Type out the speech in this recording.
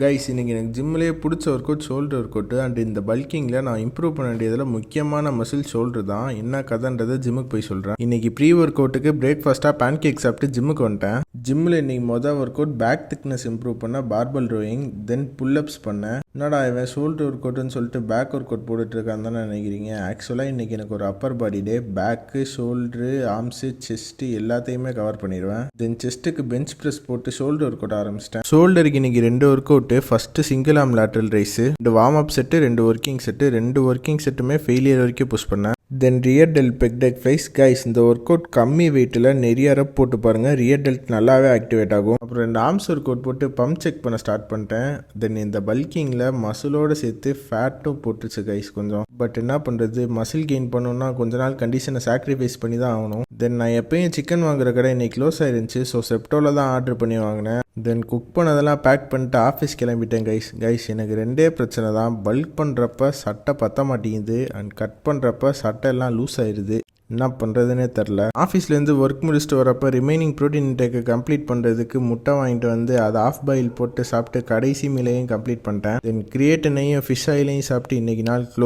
Guys இன்னைக்கு எனக்கு ஜிம்லேயே பிடிச்ச work out shoulder work out and இந்த பல்கிங்கில் நான் இம்ப்ரூவ் பண்ண வேண்டியதில் முக்கியமான மசில் ஷோல்டர் தான். என்ன கதைன்றதை ஜிம்முக்கு போய் சொல்கிறேன். இன்னைக்கு ப்ரீ ஒர்க் அவுட்டுக்கு பிரேக்ஃபாஸ்ட்டாக பேன் கேக் சாப்பிட்டு ஜிம்முக்கு வந்துட்டேன். ஜிம்மில் இன்னைக்கு மொதல் workout back thickness improve பண்ண பார்பல் ரோயிங், தென் புல்லப்ஸ் பண்ணேன். என்னடா இவன் ஷோல்டர் ஒர்க் அவுட்னு சொல்லிட்டு பேக் ஒர்க் அவுட் போட்டுட்டு இருக்கான்னு தானே நினைக்கிறீங்க. ஆக்சுவலாக இன்னைக்கு எனக்கு ஒரு upper body day. Back, shoulder, arms, chest எல்லாத்தையுமே கவர் பண்ணிடுவேன். தென் செஸ்ட்டுக்கு பெஞ்ச் ப்ரெஸ் போட்டு ஷோல்டர் ஒர்க் அவுட் ஆரம்பிச்சிட்டேன். ஷோல்டருக்கு இன்னைக்கு 2 workout. First single arm lateral raise, 2 warm up set, 2 working set. 2 working செட்டுமே ஃபெயிலியர் வரைக்கும் புஷ் பண்ணேன். Then rear delt pec deck flies. Guys இந்த ஒர்க் அவுட் கம்மி வெயிட்டில் நிறைய ரப் போட்டு பாருங்கள், ரியர் டெல்ட் நல்லாவே ஆக்டிவேட் ஆகும். அப்புறம் 2 ஆர்ம்ஸ் ஒர்க் அவுட் போட்டு பம்ப் செக் பண்ண ஸ்டார்ட் பண்ணிட்டேன். தென் இந்த பல்கிங்கில் மசிலோடு சேர்த்து ஃபேட்டும் போட்டுச்சு கைஸ் கொஞ்சம். பட் என்ன பண்ணுறது, மசில் கெயின் பண்ணணும்னா கொஞ்ச நாள் கண்டிஷனை சாக்ரிஃபைஸ் பண்ணி தான் ஆகணும். தென் நான் எப்பயும் சிக்கன் வாங்குற கடை இன்னைக்கு க்ளோஸ் ஆயிருந்துச்சு. ஸோ செப்டோவில் தான் ஆர்டர் பண்ணி வாங்கினேன். தென் குக் பண்ணதெல்லாம் பேக் பண்ணிட்டு ஆஃபீஸ் கிளம்பிட்டேன் கைஸ் எனக்கு 2 பிரச்சனை தான். பல்க் பண்ணுறப்ப சட்டை பற்ற மாட்டேங்குது அண்ட் கட் பண்ணுறப்ப சட்டை எல்லாம் லூஸ் ஆயிடுது. என்ன பண்ணுறதுனே தெரில. ஆஃபீஸ்லேருந்து ஒர்க் முடிச்சுட்டு வரப்போ ரிமைனிங் ப்ரோட்டீன் இன்டேக்கை கம்ப்ளீட் பண்ணுறதுக்கு முட்டை வாங்கிட்டு வந்து அதை ஆஃப் பாயில் போட்டு சாப்பிட்டு கடைசி மீலையும் கம்ப்ளீட் பண்ணிட்டேன். தென் கிரியேட்டனையும் ஃபிஷ் ஆயிலையும் சாப்பிட்டு இன்றைக்கி நாள் க்ளோஸ்.